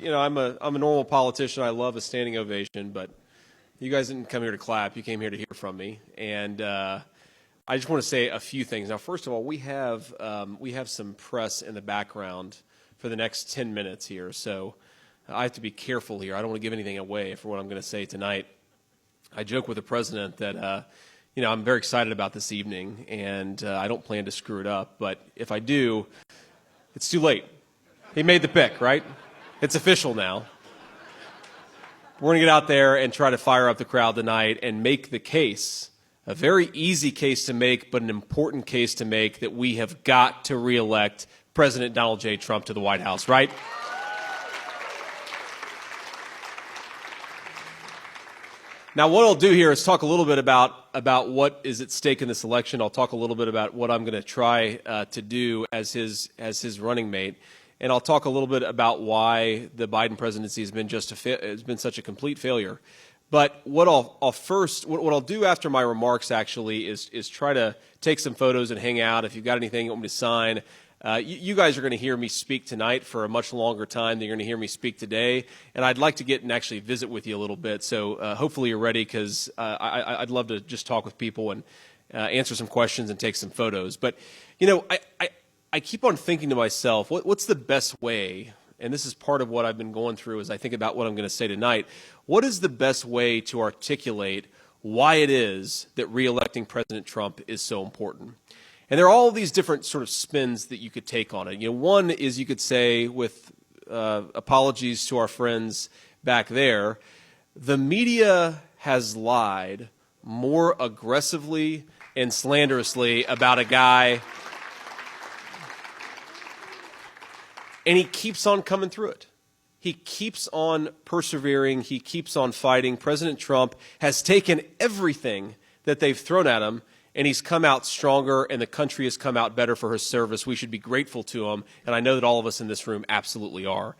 I'm a normal politician. I love a standing ovation, but you guys didn't come here to clap. You came here to hear from me, and I just want to say a few things. Now, first of all, we have some press in the background for the next 10 minutes here, so I have to be careful here. I don't want to give anything away for what I'm going to say tonight. I joke with the president that I'm very excited about this evening, and I don't plan to screw it up. But if I do, it's too late. He made the pick, right? It's official now. We're going to get out there and try to fire up the crowd tonight and make the case, a very easy case to make, but an important case to make, that we have got to reelect President Donald J. Trump to the White House, right? Now, what I'll do here is talk a little bit about what is at stake in this election. I'll talk a little bit about what I'm going to try to do as his running mate, and I'll talk a little bit about why the Biden presidency has been such a complete failure. But what I'll do after my remarks actually is try to take some photos and hang out. If you've got anything you want me to sign. You guys are going to hear me speak tonight for a much longer time than you're going to hear me speak today, and I'd like to get and actually visit with you a little bit. So hopefully you're ready, because I'd love to just talk with people and answer some questions and take some photos. But I keep on thinking to myself, what's the best way? And this is part of what I've been going through as I think about what I'm going to say tonight. What is the best way to articulate why it is that reelecting President Trump is so important? And there are all these different sort of spins that you could take on it. One is you could say, with apologies to our friends back there, the media has lied more aggressively and slanderously about a guy, and he keeps on coming through it. He keeps on persevering. He keeps on fighting. President Trump has taken everything that they've thrown at him, and he's come out stronger, and the country has come out better for his service. We should be grateful to him, and I know that all of us in this room absolutely are.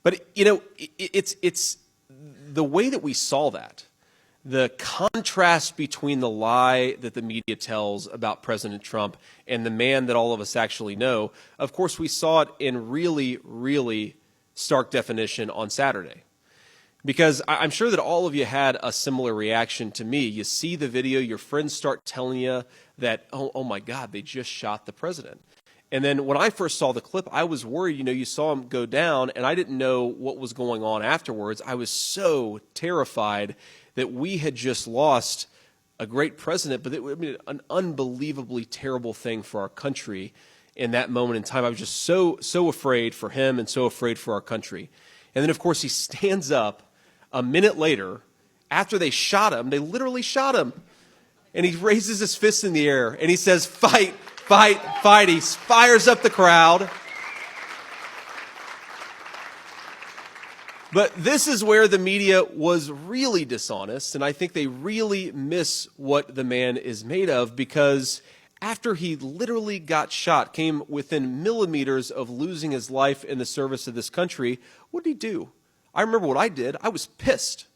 But, it's the way that we saw that, the contrast between the lie that the media tells about President Trump and the man that all of us actually know. Of course, we saw it in really, really stark definition on Saturday. Because I'm sure that all of you had a similar reaction to me. You see the video, your friends start telling you that, oh my God, they just shot the president. And then when I first saw the clip, I was worried. You saw him go down, and I didn't know what was going on afterwards. I was so terrified that we had just lost a great president, but it would be an unbelievably terrible thing for our country in that moment in time. I was just so afraid for him and so afraid for our country. And then, of course, he stands up a minute later, after they shot him. They literally shot him. And he raises his fist in the air, and he says, "Fight, fight, fight." He fires up the crowd. But this is where the media was really dishonest, and I think they really miss what the man is made of, because after he literally got shot, came within millimeters of losing his life in the service of this country, what did he do? I remember what I did. I was pissed.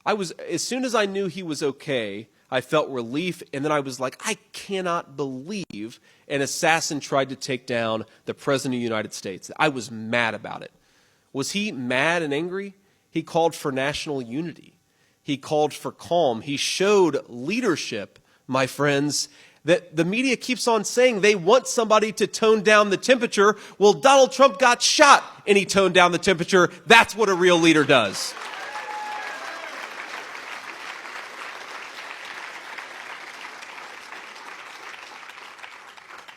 As soon as I knew he was okay, I felt relief, and then I was like, I cannot believe an assassin tried to take down the President of the United States. I was mad about it. Was he mad and angry? He called for national unity. He called for calm. He showed leadership, my friends, that the media keeps on saying they want somebody to tone down the temperature. Well, Donald Trump got shot, and he toned down the temperature. That's what a real leader does.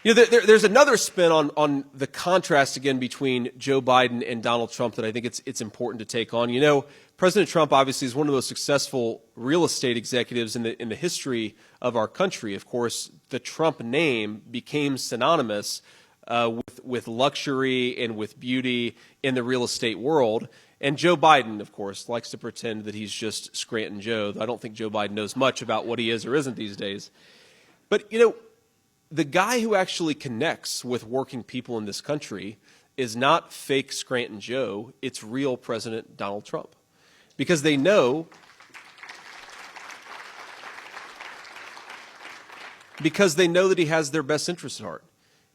There's another spin on the contrast, again, between Joe Biden and Donald Trump that I think it's important to take on. President Trump obviously is one of the most successful real estate executives in the history of our country. Of course, the Trump name became synonymous with luxury and with beauty in the real estate world. And Joe Biden, of course, likes to pretend that he's just Scranton Joe. I don't think Joe Biden knows much about what he is or isn't these days. But, the guy who actually connects with working people in this country is not fake Scranton Joe. It's real President Donald Trump. Because they know that he has their best interests at heart.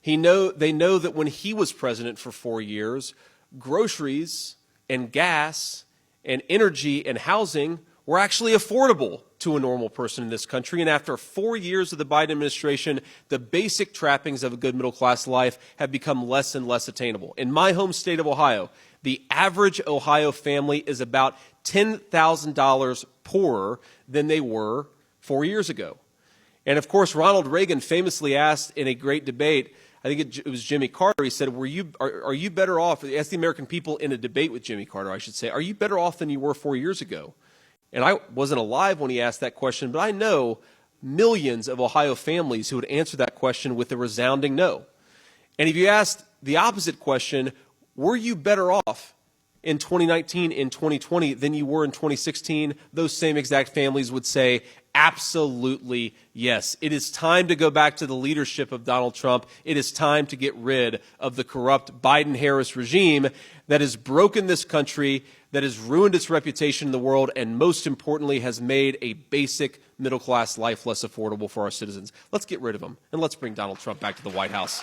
They know that when he was president for 4 years, groceries and gas and energy and housing were actually affordable to a normal person in this country. And after 4 years of the Biden administration, the basic trappings of a good middle-class life have become less and less attainable. In my home state of Ohio, the average Ohio family is about $10,000 poorer than they were 4 years ago. And of course, Ronald Reagan famously asked in a great debate, I think it was Jimmy Carter, he said, are you better off, he asked the American people in a debate with Jimmy Carter, I should say, are you better off than you were 4 years ago? And I wasn't alive when he asked that question, but I know millions of Ohio families who would answer that question with a resounding no. And if you asked the opposite question, were you better off in 2019, in 2020 than you were in 2016, those same exact families would say, absolutely yes. It is time to go back to the leadership of Donald Trump. It is time to get rid of the corrupt Biden-Harris regime that has broken this country, that has ruined its reputation in the world, and most importantly has made a basic middle-class life less affordable for our citizens. Let's get rid of him, and let's bring Donald Trump back to the White House.